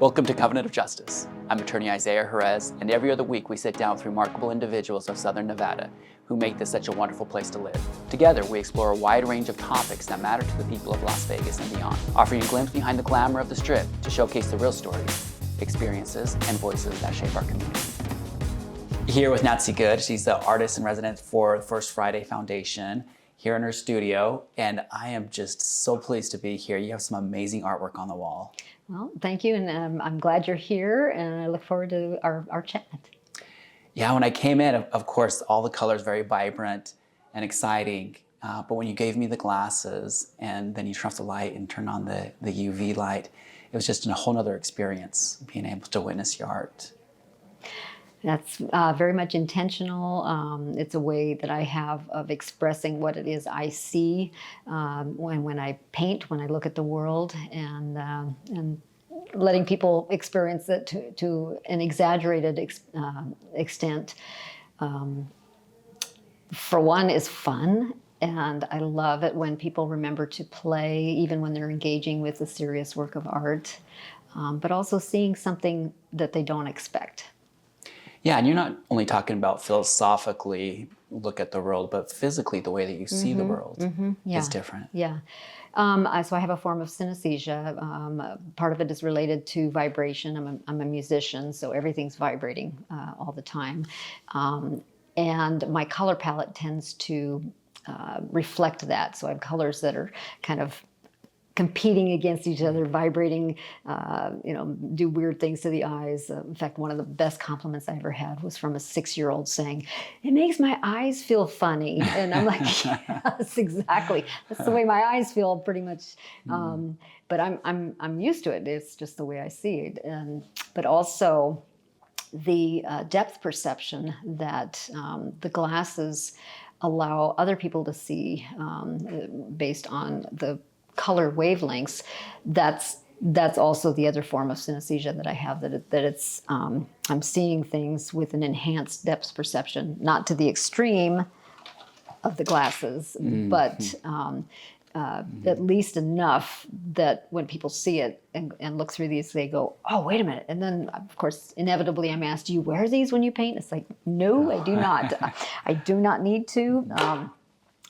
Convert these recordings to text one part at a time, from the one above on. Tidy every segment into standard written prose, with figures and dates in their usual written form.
Welcome to Covenant of Justice. I'm attorney Isaiah Jerez, and every other week we sit down with remarkable individuals of Southern Nevada who make this such a wonderful place to live. Together, we explore a wide range of topics that matter to the people of Las Vegas and beyond, offering a glimpse behind the glamour of the Strip to showcase the real stories, experiences, and voices that shape our community. Here with Natsi Good, she's the artist in residence for First Friday Foundation here in her studio, and I am just so pleased to be here. You have some amazing artwork on the wall. Well, thank you, and I'm glad you're here, and I look forward to our chat. Yeah, when I came in, of course, all the colors very vibrant and exciting, but when you gave me the glasses and then you turned off the light and turned on the UV light, it was just a whole nother experience, being able to witness your art. That's very much intentional. It's a way that I have of expressing what it is I see when I paint, when I look at the world, and letting people experience it to an exaggerated extent. For one, is fun. And I love it when people remember to play, even when they're engaging with a serious work of art, but also seeing something that they don't expect. Yeah, and you're not only talking about philosophically look at the world, but physically the way that you see the world is different. Yeah. So I have a form of synesthesia. Part of it is related to vibration. I'm a musician, so everything's vibrating all the time. And my color palette tends to reflect that. So I have colors that are kind of competing against each other, vibrating, do weird things to the eyes. In fact, one of the best compliments I ever had was from a 6-year-old saying, "It makes my eyes feel funny." And I'm like, yes, exactly. That's the way my eyes feel pretty much. But I'm used to it. It's just the way I see it. But also the depth perception that the glasses allow other people to see based on the color wavelengths. That's also the other form of synesthesia that I have, that it's I'm seeing things with an enhanced depth perception, not to the extreme of the glasses, but at least enough that when people see it and look through these, they go, "Oh, wait a minute." And then, of course, inevitably I'm asked, "Do you wear these when you paint?" It's like, no, I do not. I do not need to.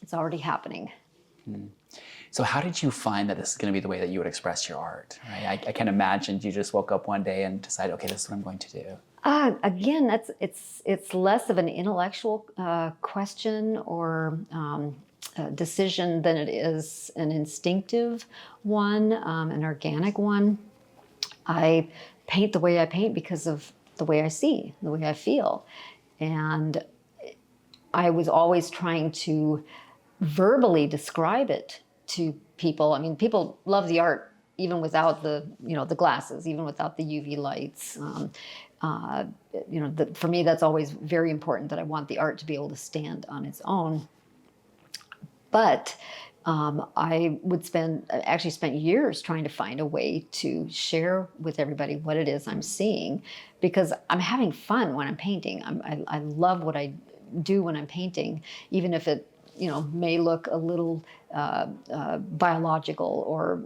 It's already happening. So how did you find that this is going to be the way that you would express your art? Right? I can imagine you just woke up one day and decided, okay, this is what I'm going to do. Again, it's less of an intellectual question or decision than it is an instinctive one, an organic one. I paint the way I paint because of the way I see, the way I feel. And I was always trying to verbally describe it to people. I mean, people love the art even without the glasses, even without the UV lights. For me, that's always very important, that I want the art to be able to stand on its own. But I actually spent years trying to find a way to share with everybody what it is I'm seeing, because I'm having fun when I'm painting. I love what I do when I'm painting, even if it may look a little biological or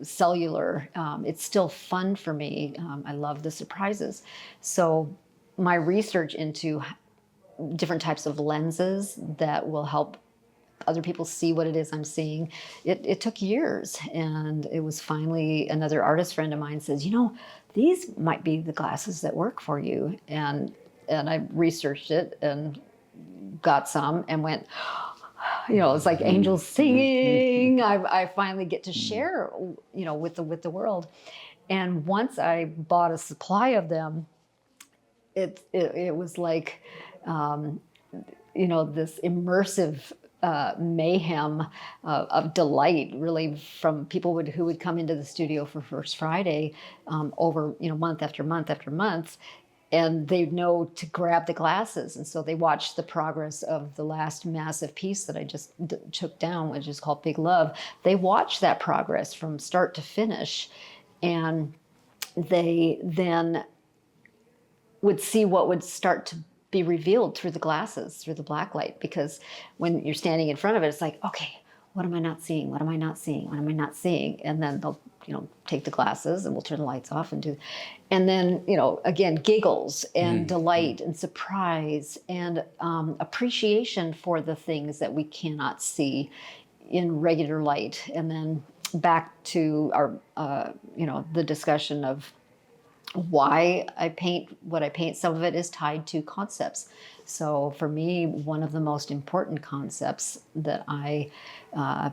cellular. It's still fun for me. I love the surprises. So my research into different types of lenses that will help other people see what it is I'm seeing, it took years. And it was finally another artist friend of mine says, these might be the glasses that work for you. And I researched it and got some and went, it's like angels singing. I finally get to share, with the world. And once I bought a supply of them, it was like, this immersive mayhem of delight, really, from people who would come into the studio for First Friday over month after month after month. And they know to grab the glasses. And so they watched the progress of the last massive piece that I just took down, which is called Big Love. They watched that progress from start to finish. And they then would see what would start to be revealed through the glasses, through the black light. Because when you're standing in front of it, it's like, okay, what am I not seeing? What am I not seeing? What am I not seeing? And then they'll, take the glasses and we'll turn the lights off and do, and then, again, giggles and delight and surprise and appreciation for the things that we cannot see in regular light. And then back to our, the discussion of why I paint what I paint. Some of it is tied to concepts. So for me, one of the most important concepts that I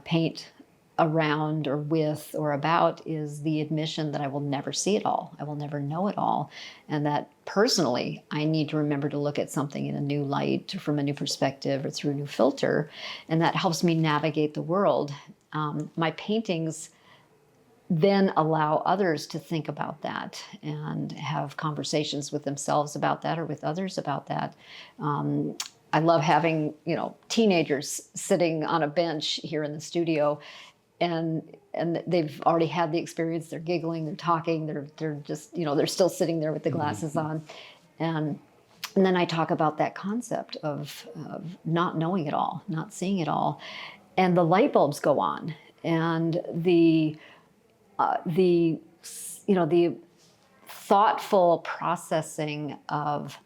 paint around or with or about is the admission that I will never see it all. I will never know it all. And that personally, I need to remember to look at something in a new light, from a new perspective, or through a new filter. And that helps me navigate the world. My paintings then allow others to think about that and have conversations with themselves about that or with others about that. I love having, teenagers sitting on a bench here in the studio, and they've already had the experience. They're giggling, they're talking, they're just, they're still sitting there with the glasses on. And then I talk about that concept of not knowing it all, not seeing it all. And the light bulbs go on, and the thoughtful processing of,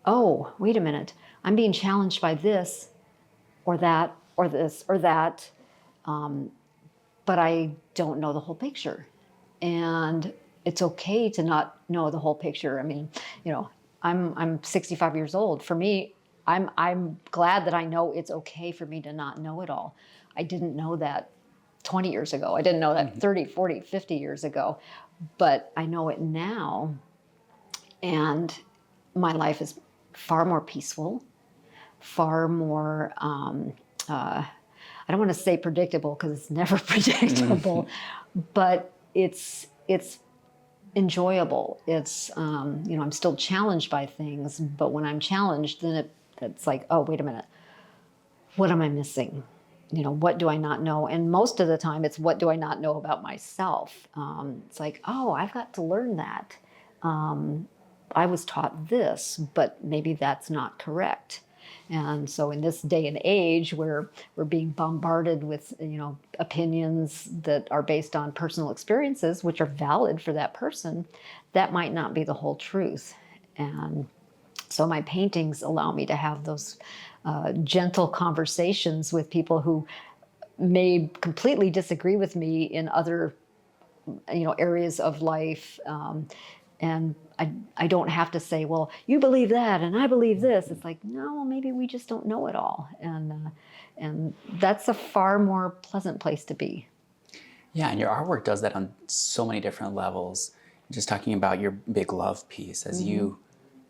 oh, wait a minute, I'm being challenged by this or that or this or that, but I don't know the whole picture. And it's okay to not know the whole picture. I mean, I'm 65 years old. For me, I'm glad that I know it's okay for me to not know it all. I didn't know that 20 years ago. I didn't know that 30, 40, 50 years ago, but I know it now. And my life is far more peaceful, far more, I don't want to say predictable because it's never predictable, but it's enjoyable. It's, I'm still challenged by things, but when I'm challenged, then it's like, oh, wait a minute, what am I missing? What do I not know? And most of the time it's, what do I not know about myself? It's like, oh, I've got to learn that. I was taught this, but maybe that's not correct. And so in this day and age where we're being bombarded with, opinions that are based on personal experiences, which are valid for that person, that might not be the whole truth. And so my paintings allow me to have those gentle conversations with people who may completely disagree with me in other, areas of life. And I don't have to say, well, you believe that and I believe this. It's like, no, maybe we just don't know it all. And that's a far more pleasant place to be. Yeah, and your artwork does that on so many different levels. Just talking about your big love piece, as you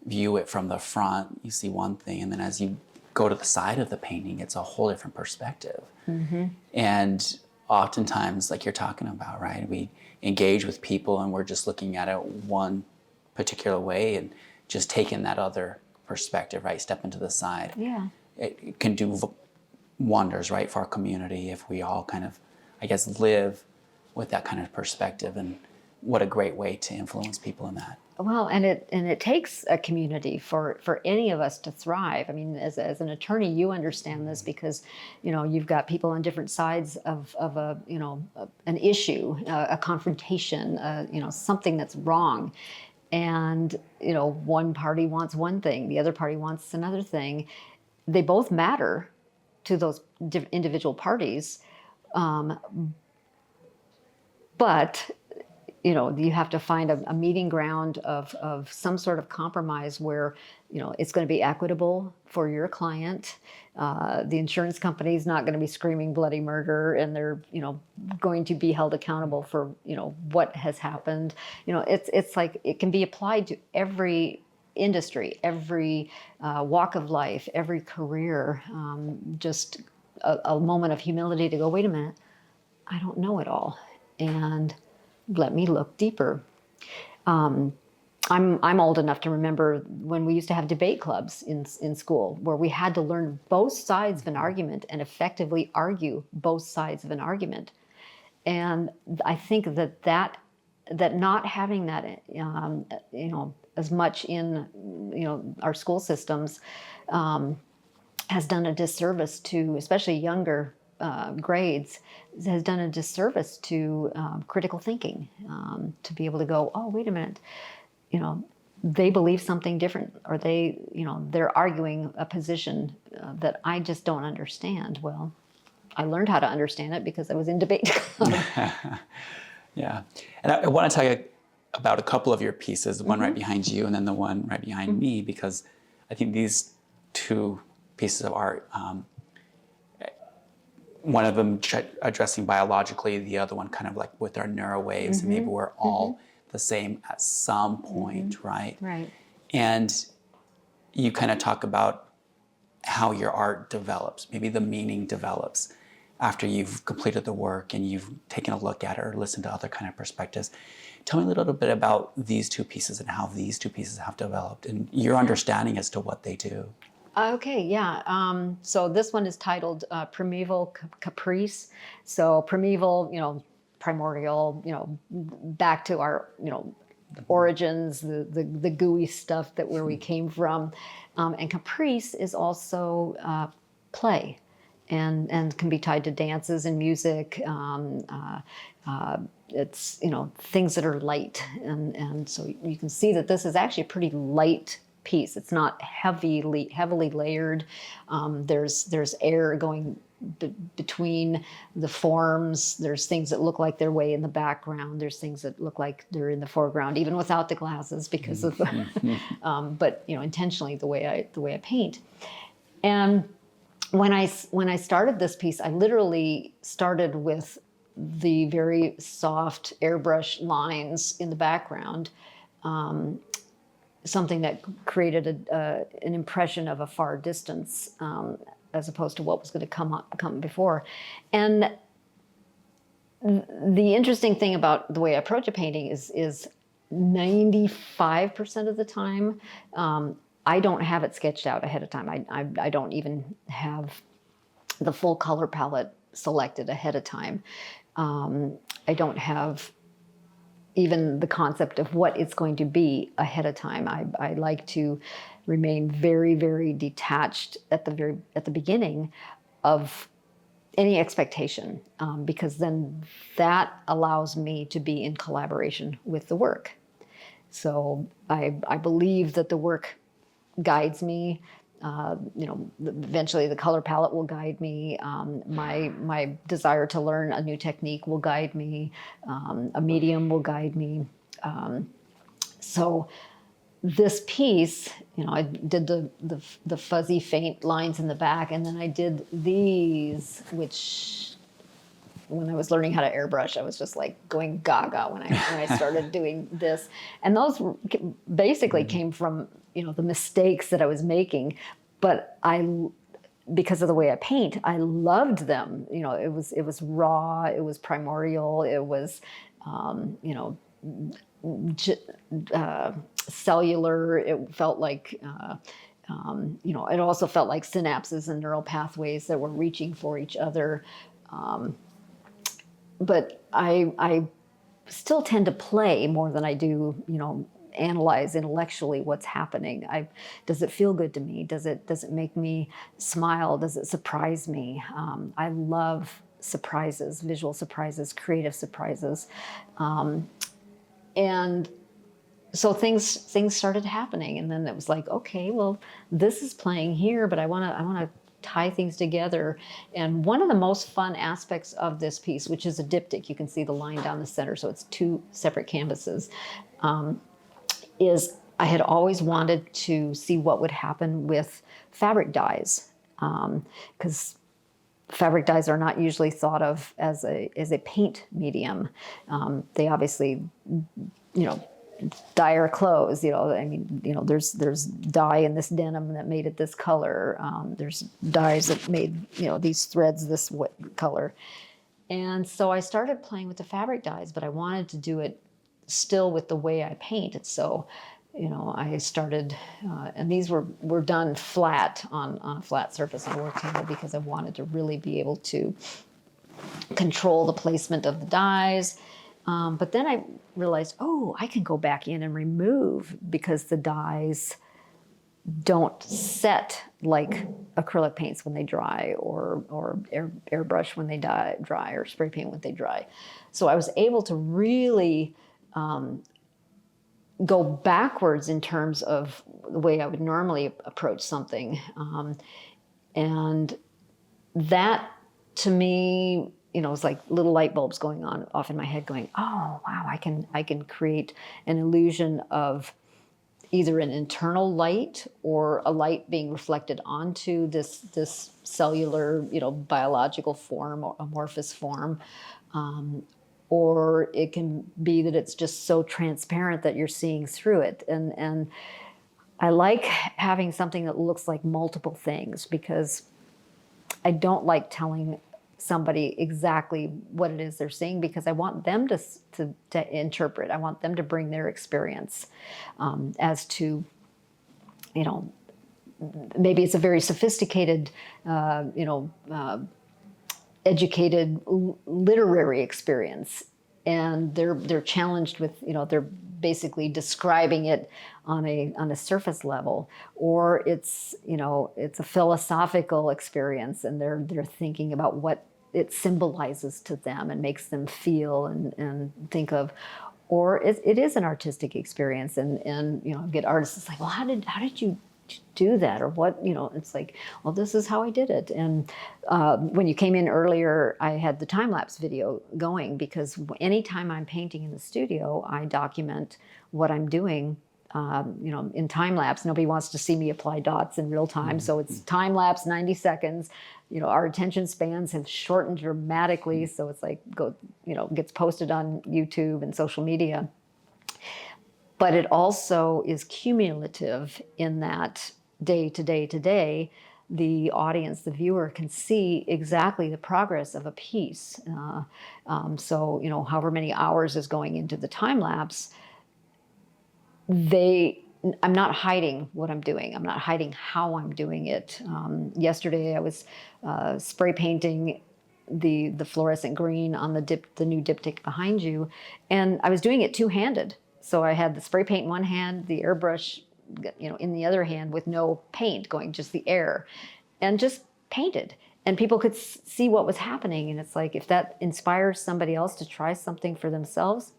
view it from the front, you see one thing, and then as you go to the side of the painting, it's a whole different perspective. And oftentimes, like you're talking about, right, we engage with people and we're just looking at it one particular way and just taking that other perspective, right, step into the side. Yeah. It can do wonders, right, for our community if we all kind of, I guess, live with that kind of perspective. And what a great way to influence people in that. Well, and it takes a community for any of us to thrive. I mean, as an attorney, you understand this because, you've got people on different sides of a, an issue, a confrontation, something that's wrong. And, one party wants one thing, the other party wants another thing. They both matter to those individual parties. But you have to find a meeting ground of some sort of compromise where, it's going to be equitable for your client. The insurance company is not going to be screaming bloody murder, and they're, going to be held accountable for, what has happened. It's like it can be applied to every industry, every walk of life, every career. Just a moment of humility to go, wait a minute, I don't know it all. And let me look deeper. I'm old enough to remember when we used to have debate clubs in school where we had to learn both sides of an argument and effectively argue both sides of an argument. And I think that not having that, as much in, our school systems has done a disservice to especially younger grades has done a disservice to critical thinking, to be able to go, oh, wait a minute, you know, they believe something different, or they, you know, they're arguing a position that I just don't understand. Well, I learned how to understand it because I was in debate club. Yeah. And I want to tell you about a couple of your pieces, the one right behind you and then the one right behind me, because I think these two pieces of art, one of them addressing biologically, the other one kind of like with our neural waves, and maybe we're all the same at some point, right? Right. And you kind of talk about how your art develops, maybe the meaning develops after you've completed the work and you've taken a look at it or listened to other kind of perspectives. Tell me a little bit about these two pieces and how these two pieces have developed and your understanding as to what they do. Okay, yeah. So this one is titled Primeval Caprice. So primeval, you know, primordial, you know, back to our, you know, origins, the gooey stuff that where we came from. And caprice is also play. And can be tied to dances and music. It's, you know, things that are light. And so you can see that this is actually a pretty light piece. It's not heavily layered. There's air going between the forms. There's things that look like they're way in the background. There's things that look like they're in the foreground, even without the glasses, because of but you know, intentionally the way I paint. And when I started this piece, I literally started with the very soft airbrush lines in the background, something that created an impression of a far distance, as opposed to what was going to come before. And the interesting thing about the way I approach a painting is 95% of the time, I don't have it sketched out ahead of time. I don't even have the full color palette selected ahead of time. I don't have even the concept of what it's going to be ahead of time. I like to remain very, very detached at the beginning of any expectation, because then that allows me to be in collaboration with the work. So I believe that the work guides me. You know, eventually the color palette will guide me. My desire to learn a new technique will guide me. A medium will guide me. So this piece, you know, I did the fuzzy faint lines in the back, and then I did these, which when I was learning how to airbrush, I was just like going gaga when I started doing this. And those basically came from, you know, the mistakes that I was making, but because of the way I paint, I loved them. You know, it was raw, it was primordial, it was, you know, cellular. It felt like, you know, it also felt like synapses and neural pathways that were reaching for each other. But I still tend to play more than I do, you know, analyze intellectually what's happening. Does it feel good to me? Does it make me smile? Does it surprise me? I love surprises, visual surprises, creative surprises. And so things started happening, and then it was like, okay, well, this is playing here, but I want to tie things together. And one of the most fun aspects of this piece, which is a diptych, you can see the line down the center, so it's two separate canvases, is I had always wanted to see what would happen with fabric dyes, because fabric dyes are not usually thought of as a paint medium. They obviously, you know, dye our clothes, you know, I mean, you know, there's dye in this denim that made it this color. There's dyes that made, you know, these threads this color. And so I started playing with the fabric dyes, but I wanted to do it still with the way I paint. And so, you know, I started, and these were done flat on a flat surface on a work table, because I wanted to really be able to control the placement of the dyes. But then I realized, oh, I can go back in and remove, because the dyes don't set like acrylic paints when they dry, or airbrush when they dry, or spray paint when they dry. So I was able to really go backwards in terms of the way I would normally approach something. And that, to me, was like little light bulbs going on off in my head going, oh, wow, I can create an illusion of either an internal light or a light being reflected onto this cellular, biological form or amorphous form. Or it can be that it's just so transparent that you're seeing through it. And I like having something that looks like multiple things, because I don't like telling somebody exactly what it is they're seeing, because I want them to interpret. I want them to bring their experience as to, maybe it's a very sophisticated, educated literary experience, and they're challenged with, they're basically describing it on a surface level, or it's a philosophical experience, and they're thinking about what it symbolizes to them and makes them feel and think of, or it is an artistic experience, and get artists, it's like, well, how did you do that, or what, it's like, well, this is how I did it. And when you came in earlier, I had the time-lapse video going, because anytime I'm painting in the studio, I document what I'm doing, in time-lapse. Nobody wants to see me apply dots in real time, so it's time-lapse, 90 seconds. Our attention spans have shortened dramatically, so it's like gets posted on YouTube and social media. But it also is cumulative in that day to day to day, the audience, the viewer, can see exactly the progress of a piece. So, however many hours is going into the time lapse, I'm not hiding what I'm doing. I'm not hiding how I'm doing it. Yesterday I was spray painting the fluorescent green on the new diptych behind you, and I was doing it two-handed. So I had the spray paint in one hand, the airbrush, in the other hand, with no paint going, just the air, and just painted. And people could see what was happening. And it's like, if that inspires somebody else to try something for themselves,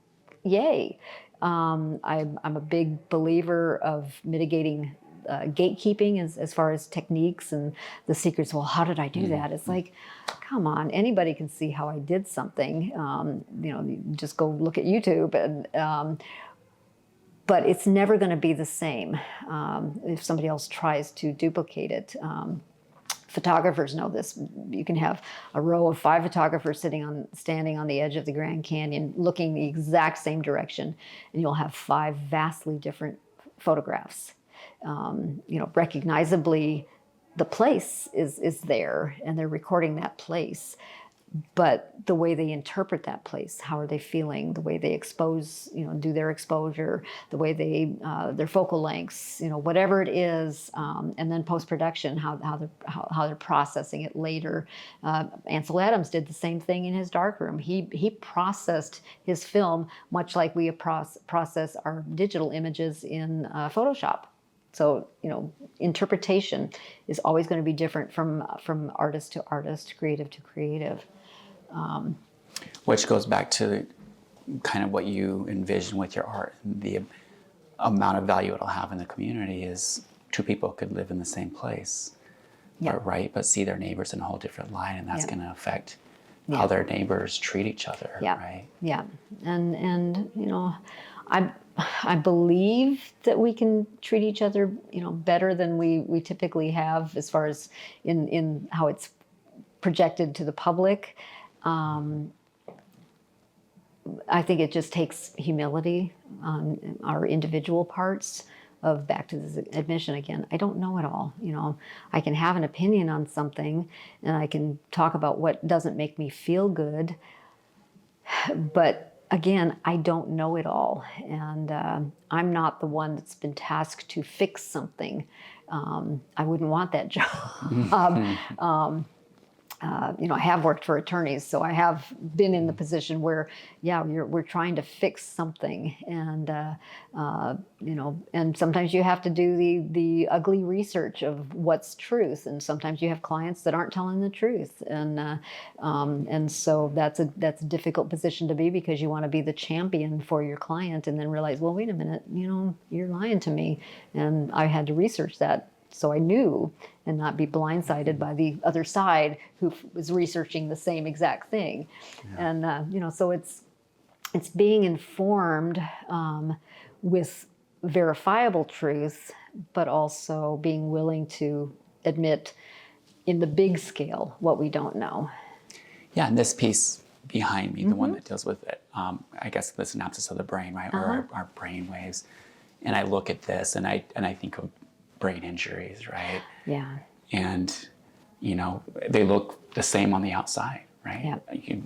yay. I'm a big believer of mitigating gatekeeping as far as techniques and the secrets. Well, how did I do that? It's like, come on, anybody can see how I did something. You just go look at YouTube, and but it's never going to be the same if somebody else tries to duplicate it. Photographers know this. You can have a row of 5 photographers standing on the edge of the Grand Canyon, looking the exact same direction, and you'll have 5 vastly different photographs. Recognizably, the place is there, and they're recording that place. But the way they interpret that place, how are they feeling, the way they expose, do their exposure, the way they, their focal lengths, whatever it is, and then post-production, how they're processing it later. Ansel Adams did the same thing in his darkroom. He processed his film much like we process our digital images in Photoshop. So, interpretation is always going to be different from artist to artist, creative to creative. Which goes back to kind of what you envision with your art. The amount of value it'll have in the community is 2 people could live in the same place, but see their neighbors in a whole different light, and that's going to affect how their neighbors treat each other, right? Yeah, and I believe that we can treat each other, better than we typically have, as far as in how it's projected to the public. I think it just takes humility on our individual parts of, back to this admission again, I don't know it all. I can have an opinion on something, and I can talk about what doesn't make me feel good, but again, I don't know it all, and I'm not the one that's been tasked to fix something. I wouldn't want that job. I have worked for attorneys, so I have been in the position where, yeah, we're trying to fix something, and sometimes you have to do the ugly research of what's truth, and sometimes you have clients that aren't telling the truth, and so that's a difficult position to be, because you want to be the champion for your client, and then realize, well, wait a minute, you're lying to me, and I had to research that. So I knew, and not be blindsided by the other side who was researching the same exact thing. Yeah. And, so it's being informed with verifiable truth, but also being willing to admit in the big scale what we don't know. Yeah, and this piece behind me, the one that deals with it, I guess the synapses of the brain, right, or our brain waves. And I look at this and I think of brain injuries, right? Yeah. And, they look the same on the outside, right? Yeah.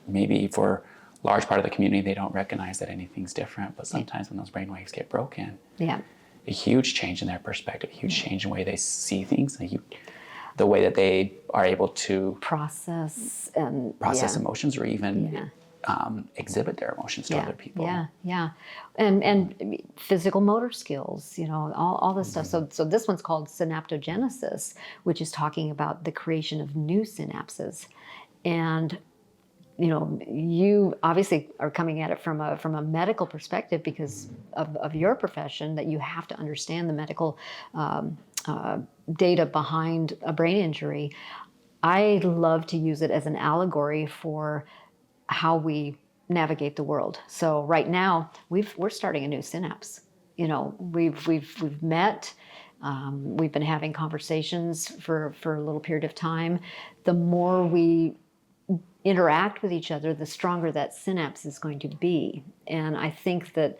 Maybe for a large part of the community, they don't recognize that anything's different, but sometimes when those brain waves get broken, a huge change in their perspective, a huge change in the way they see things, the way that they are able to process emotions, or even exhibit their emotions to other people. Yeah. And physical motor skills, all this stuff. So this one's called synaptogenesis, which is talking about the creation of new synapses. And, you obviously are coming at it from a medical perspective because of your profession, that you have to understand the medical data behind a brain injury. I love to use it as an allegory for how we navigate the world. So right now we're starting a new synapse. We've met, we've been having conversations for a little period of time. The more we interact with each other, the stronger that synapse is going to be. And I think that,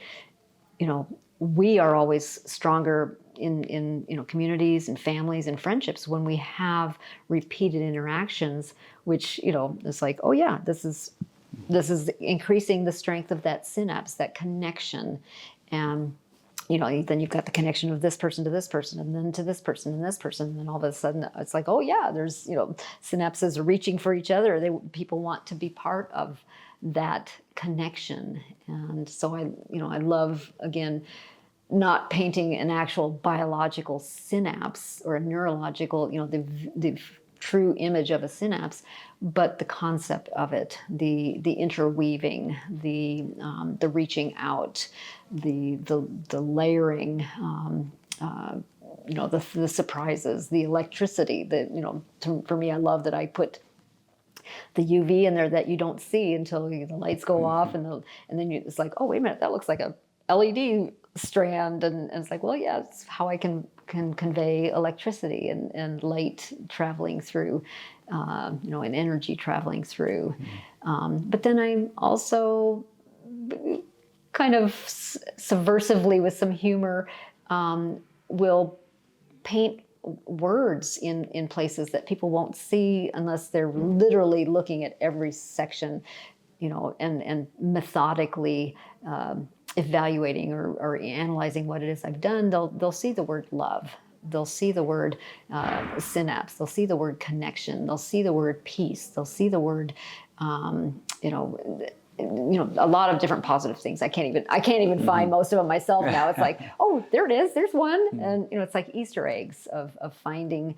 we are always stronger in communities and families and friendships when we have repeated interactions, which, it's like, oh yeah, this is increasing the strength of that synapse, that connection. And, then you've got the connection of this person to this person, and then to this person and this person. And then all of a sudden it's like, oh yeah, there's, synapses are reaching for each other. People want to be part of that connection. And so I love, again, not painting an actual biological synapse or a neurological, the true image of a synapse, but the concept of it, the interweaving, the reaching out, the layering, the surprises, the electricity. For me, I love that I put the UV in there that you don't see until the lights go off, and then it's like, oh wait a minute, that looks like a LED strand, and it's like, well, yeah, it's how I can convey electricity and light traveling through, and energy traveling through. But then I'm also kind of subversively, with some humor, will paint words in places that people won't see unless they're literally looking at every section, and methodically evaluating or analyzing what it is I've done. They'll see the word love. They'll see the word synapse. They'll see the word connection. They'll see the word peace. They'll see the word, a lot of different positive things. I can't even find most of them myself now. It's like, oh, there it is. There's one. And, it's like Easter eggs of finding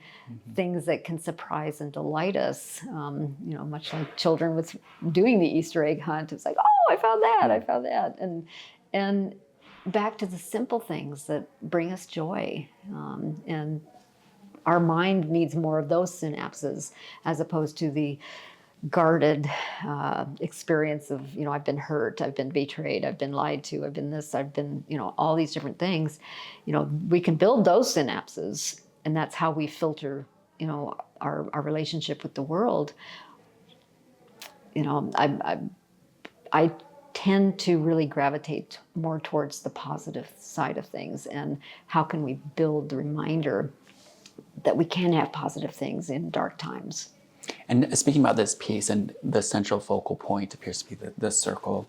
things that can surprise and delight us. Much like children with doing the Easter egg hunt. It's like, oh, I found that. I found that. And back to the simple things that bring us joy. And our mind needs more of those synapses, as opposed to the guarded experience of, I've been hurt, I've been betrayed, I've been lied to, I've been this, I've been, all these different things. We can build those synapses, and that's how we filter, our relationship with the world. I tend to really gravitate more towards the positive side of things, and how can we build the reminder that we can have positive things in dark times. And speaking about this piece, and the central focal point appears to be the circle.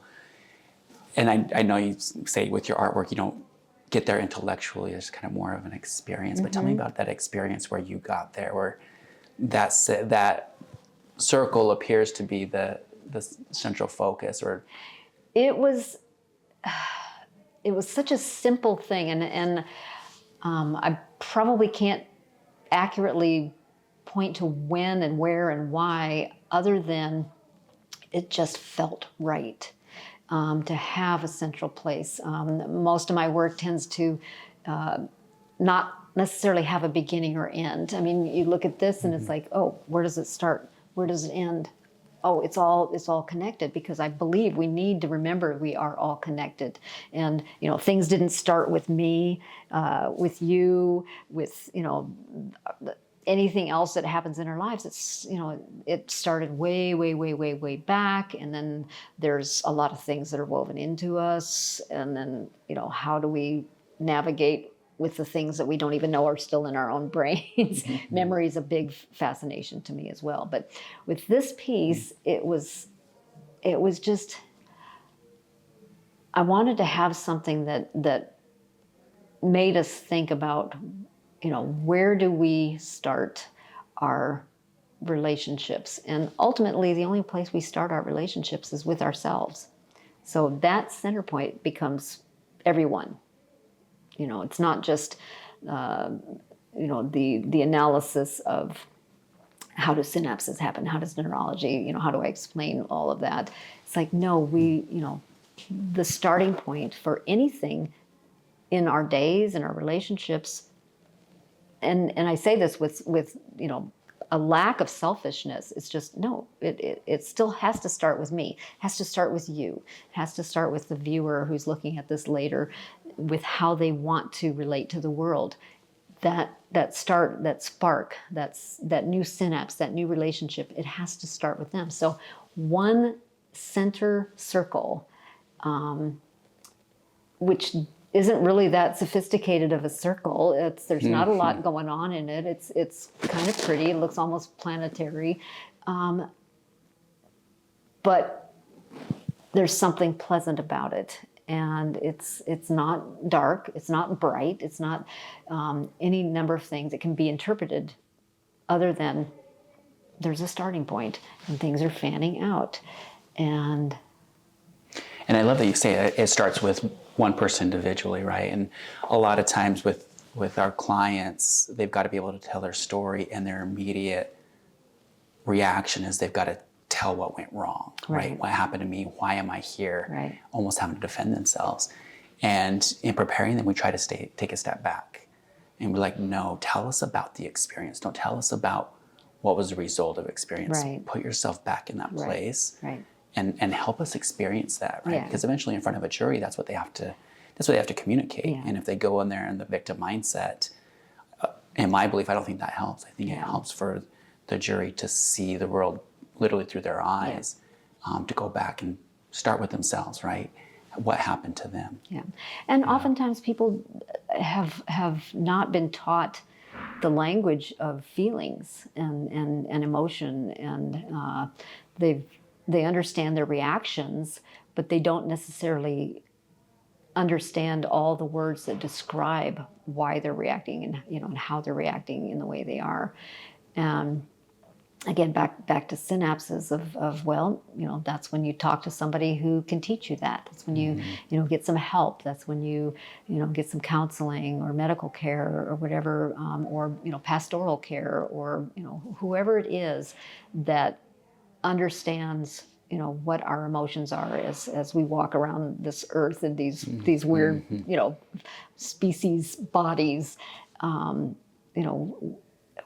And I know you say with your artwork, you don't get there intellectually, it's kind of more of an experience. But tell me about that experience where you got there, where that circle appears to be the central focus, or It was such a simple thing, and I probably can't accurately point to when and where and why, other than it just felt right to have a central place. Most of my work tends to not necessarily have a beginning or end. I mean, you look at this and it's like, oh, where does it start? Where does it end? Oh, it's all connected, because I believe we need to remember we are all connected. And, things didn't start with me, with you, with, anything else that happens in our lives. It's, it started way, way, way, way, way back. And then there's a lot of things that are woven into us. And then, how do we navigate with the things that we don't even know are still in our own brains? Memory is a big fascination to me as well. But with this piece, it was just, I wanted to have something that made us think about, where do we start our relationships? And ultimately, the only place we start our relationships is with ourselves. So that center point becomes everyone. It's not just, the analysis of how do synapses happen? How does neurology, how do I explain all of that? It's like, no, the starting point for anything in our days and our relationships, and I say this with a lack of selfishness. It's just, no, it still has to start with me. It has to start with you. It has to start with the viewer who's looking at this later, with how they want to relate to the world. That start, that spark, that new synapse, that new relationship, it has to start with them. So one center circle, which isn't really that sophisticated of a circle. There's not a lot going on in it. It's kind of pretty. It looks almost planetary, but there's something pleasant about it. And it's not dark. It's not bright. It's not any number of things that can be interpreted, other than there's a starting point and things are fanning out. And I love that you say it starts with one person individually, right? And a lot of times with our clients, they've got to be able to tell their story, and their immediate reaction is they've got to tell what went wrong, right? What happened to me? Why am I here? Right. Almost having to defend themselves. And in preparing them, we try to take a step back, and we're like, no, tell us about the experience. Don't tell us about what was the result of experience. Right. Put yourself back in that place. Right. And help us experience that, right? Yeah. Because eventually, in front of a jury, that's what they have to communicate. Yeah. And if they go in there in the victim mindset, in my belief, I don't think that helps. I think it helps for the jury to see the world literally through their eyes, to go back and start with themselves, right? What happened to them? Yeah, and oftentimes people have not been taught the language of feelings and emotion, and they understand their reactions, but they don't necessarily understand all the words that describe why they're reacting, and how they're reacting in the way they are. Again, back to synapses of well, that's when you talk to somebody who can teach you that. That's when you get some help. That's when you get some counseling or medical care or whatever, or pastoral care, or whoever it is that understands what our emotions are as we walk around this earth in these weird species bodies.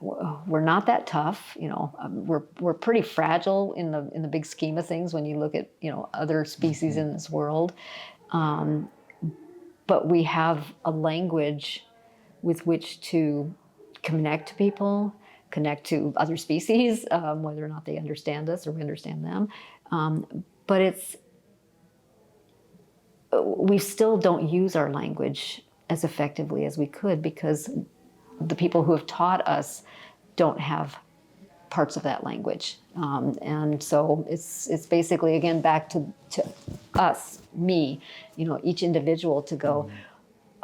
We're not that tough. We're pretty fragile in the big scheme of things when you look at other species in this world. But we have a language with which to connect to people, connect to other species, whether or not they understand us or we understand them. But we still don't use our language as effectively as we could, because the people who have taught us don't have parts of that language. And so it's basically, again, back to us, me, each individual, to go,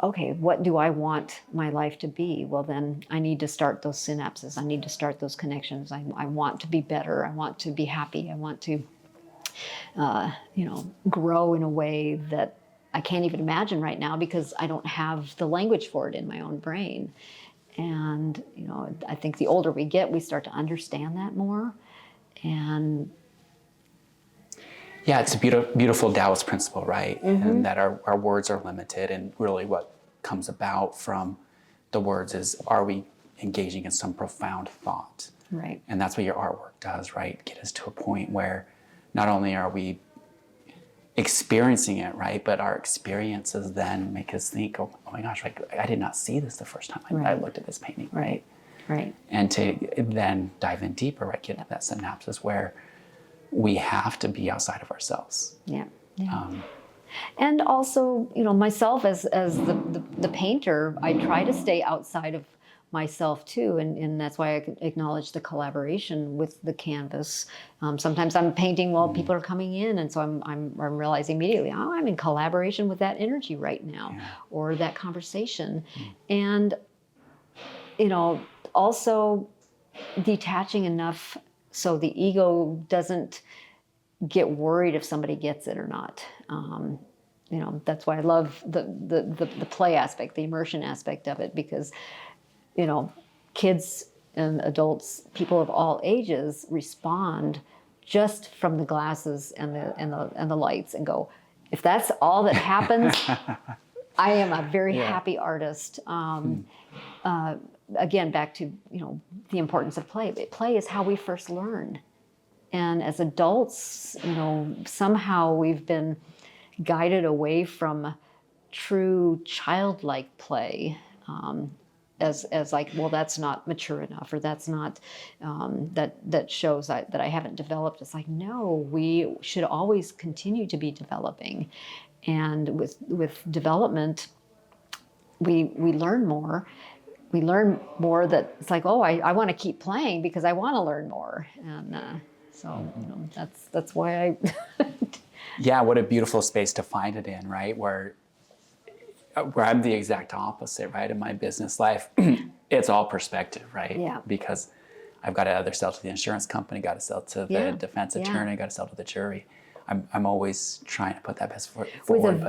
okay, what do I want my life to be? Well, then I need to start those synapses. I need to start those connections. I want to be better. I want to be happy. I want to, grow in a way that I can't even imagine right now because I don't have the language for it in my own brain. And, I think the older we get, we start to understand that more. And yeah, it's a beautiful Taoist principle, right? And that our words are limited, and really what comes about from the words is, are we engaging in some profound thought? right. And that's what your artwork does, right? Get us to a point where not only are we experiencing it, right, but our experiences then make us think, oh my gosh, like I did not see this the first time I Right. looked at this painting, right? Right. And to then dive in deeper, right, get into that synapses where we have to be outside of ourselves. Yeah. Yeah. And also, myself as the painter, I try to stay outside of myself too, and that's why I acknowledge the collaboration with the canvas. Sometimes I'm painting while people are coming in, and so I'm realizing immediately, oh, I'm in collaboration with that energy right now, or that conversation, and also detaching enough so the ego doesn't get worried if somebody gets it or not. That's why I love the play aspect, the immersion aspect of it, because kids and adults, people of all ages, respond just from the glasses and the lights, and go, if that's all that happens, I am a very happy artist. Again, back to the importance of play. Play is how we first learn, and as adults, somehow we've been guided away from true childlike play. As like, well, that's not mature enough, or that's not, that shows that I haven't developed. It's like, no, we should always continue to be developing. And with development, we learn more. We learn more that it's like, oh, I want to keep playing because I want to learn more. And so that's why I... Yeah, what a beautiful space to find it in, right? Where I'm the exact opposite, right? In my business life, it's all perspective, right? Yeah. Because I've got to either sell to the insurance company, got to sell to the defense attorney, got to sell to the jury. I'm always trying to put that best foot forward,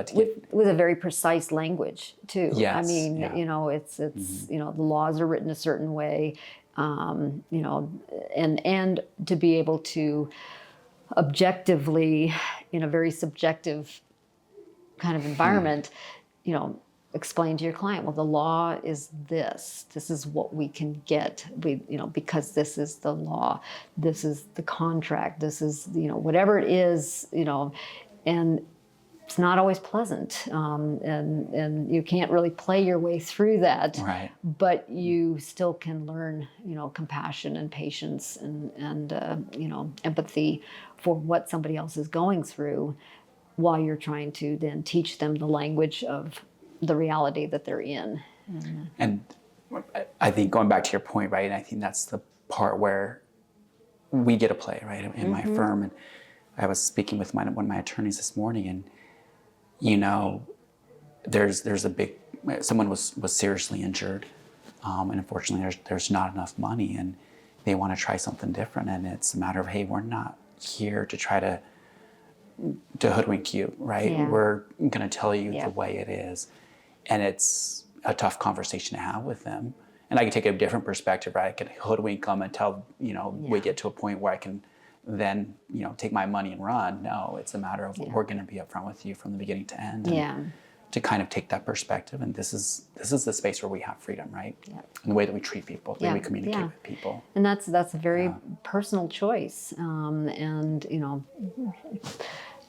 with a very precise language too. Yes, I mean, it's the laws are written a certain way, and to be able to objectively, in a very subjective kind of environment, explain to your client, well, the law is this. This is what we can get. Because this is the law. This is the contract. This is, whatever it is, and it's not always pleasant. And you can't really play your way through that. Right. But you still can learn, compassion and patience and empathy for what somebody else is going through, while you're trying to then teach them the language of the reality that they're in. And I think going back to your point, right, and I think that's the part where we get to play, right, in my firm. And I was speaking with one of my attorneys this morning, and, there's a big, someone was seriously injured, and unfortunately there's not enough money, and they want to try something different. And it's a matter of, hey, we're not here to try to hoodwink you, right? Yeah. We're going to tell you the way it is. And it's a tough conversation to have with them. And I can take a different perspective, right? I can hoodwink them until, we get to a point where I can then, take my money and run. No, it's a matter of we're going to be upfront with you from the beginning to end. And to kind of take that perspective. And this is the space where we have freedom, right? Yeah. And the way that we treat people, the way we communicate with people. And that's a very personal choice. And,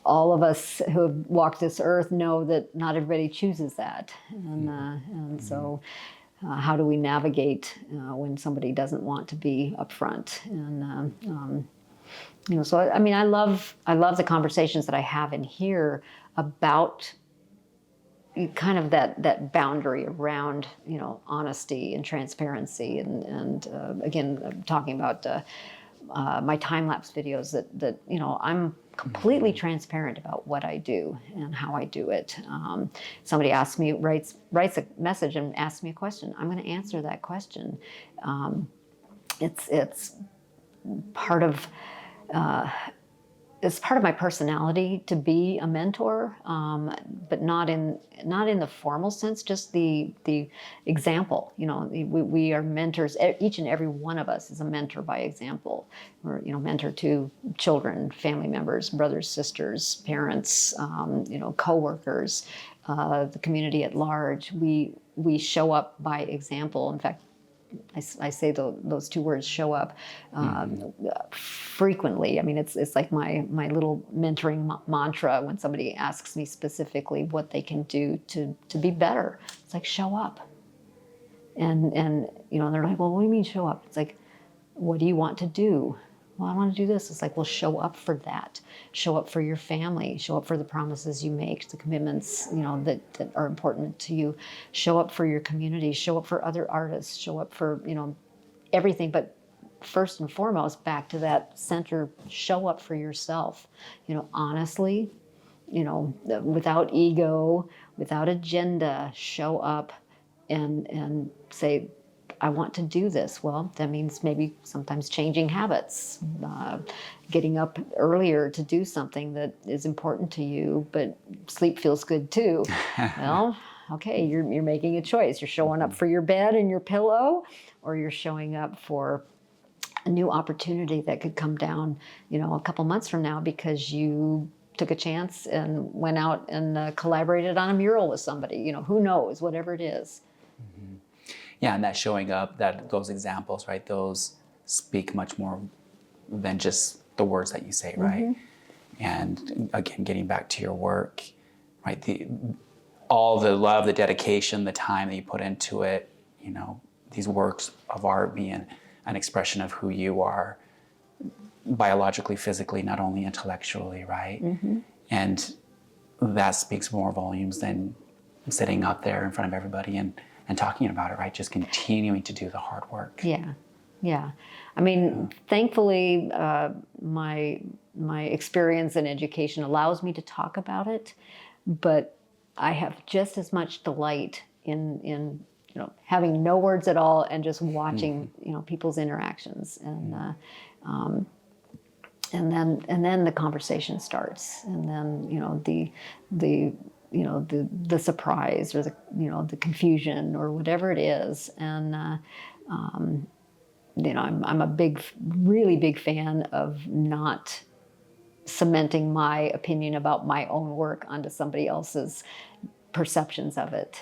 all of us who have walked this earth know that not everybody chooses that. And so how do we navigate when somebody doesn't want to be upfront? And, so, I mean, I love the conversations that I have in here about kind of that boundary around, honesty and transparency. And again, I'm talking about my time-lapse videos that I'm completely transparent about what I do and how I do it. Somebody asks me, writes a message and asks me a question. I'm going to answer that question. It's part of it's part of my personality to be a mentor, but not in the formal sense. Just the example. We are mentors. Each and every one of us is a mentor by example. We're mentor to children, family members, brothers, sisters, parents, coworkers, the community at large. We show up by example. In fact, I say those two words, show up, frequently. I mean, it's like my little mentoring mantra when somebody asks me specifically what they can do to be better. It's like, show up. And they're like, well, what do you mean show up? It's like, what do you want to do? Well, I want to do this. It's like, well, show up for that. Show up for your family. Show up for the promises you make, the commitments, that are important to you. Show up for your community. Show up for other artists. Show up for, everything. But first and foremost, back to that center, show up for yourself. Honestly, without ego, without agenda, show up and say, I want to do this. Well, that means maybe sometimes changing habits, getting up earlier to do something that is important to you, but sleep feels good too. Well, okay, you're making a choice. You're showing up for your bed and your pillow, or you're showing up for a new opportunity that could come down, a couple months from now because you took a chance and went out and collaborated on a mural with somebody. Who knows, whatever it is. Mm-hmm. Yeah, and that showing up, those examples, right? Those speak much more than just the words that you say, right? Mm-hmm. And again, getting back to your work, right? All the love, the dedication, the time that you put into it, these works of art being an expression of who you are, biologically, physically, not only intellectually, right? Mm-hmm. And that speaks more volumes than sitting up there in front of everybody and talking about it, right? Just continuing to do the hard work. Yeah. I mean, thankfully, my experience in education allows me to talk about it, but I have just as much delight in having no words at all and just watching, people's interactions, and then the conversation starts, and then the surprise or the confusion or whatever it is. And I'm a really big fan of not cementing my opinion about my own work onto somebody else's perceptions of it.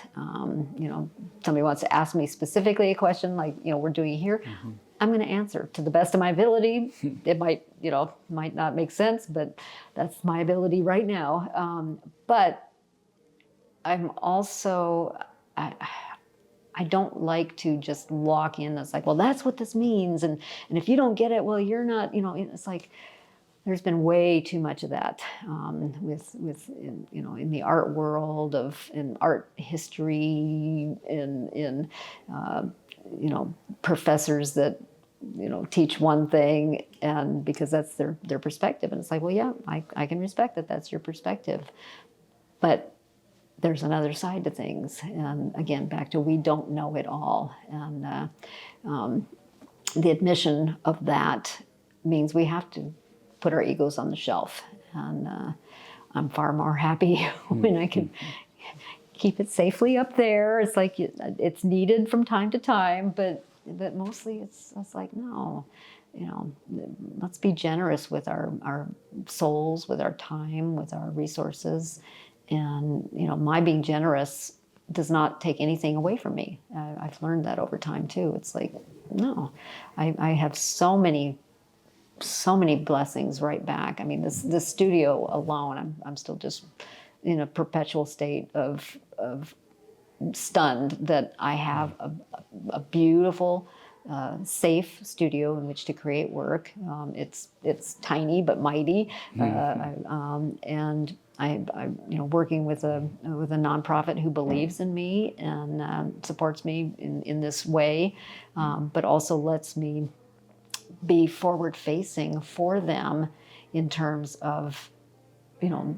Somebody wants to ask me specifically a question like, we're doing here. Mm-hmm. I'm going to answer to the best of my ability. It might not make sense, but that's my ability right now. But I'm also, I don't like to just walk in as like, well, that's what this means. And if you don't get it, well, you're not, it's like, there's been way too much of that in the art world, in art history, in professors that teach one thing, and because that's their perspective, and it's like, well, yeah, I can respect that that's your perspective, but there's another side to things. And again, back to, we don't know it all, and the admission of that means we have to put our egos on the shelf. And I'm far more happy when I can keep it safely up there. It's like it's needed from time to time, but mostly it's like, no, let's be generous with our souls, with our time, with our resources. And, my being generous does not take anything away from me. I've learned that over time too. It's like, no, I have so many blessings right back. I mean, this studio alone, I'm still just in a perpetual state of stunned that I have a beautiful, safe studio in which to create work. It's tiny but mighty, and I'm working with a nonprofit who believes in me and supports me in this way, but also lets me be forward facing for them in terms of, you know,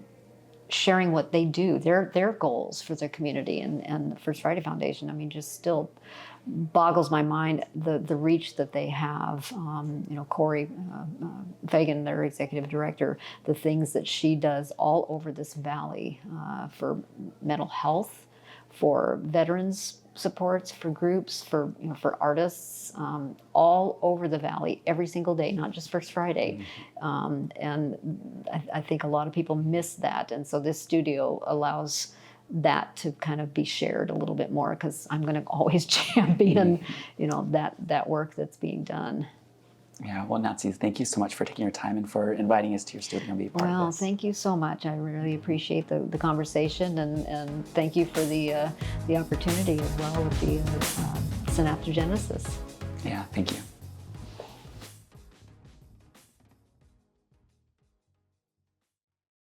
sharing what they do, their goals for their community. And the First Friday Foundation, I mean, just still boggles my mind the reach that they have. You know, Corey Fagan, their executive director, the things that she does all over this valley for mental health, for veterans supports, for groups, for, you know, for artists, all over the valley every single day, not just First Friday. And I think a lot of people miss that, and so this studio allows that to kind of be shared a little bit more, because I'm going to always champion, you know, that work that's being done. Yeah, well, Nancy, thank you so much for taking your time and for inviting us to your studio and be a part of Well, this. thank you so much. I really appreciate the conversation, and thank you for the opportunity as well with the Synaptogenesis. Yeah, thank you.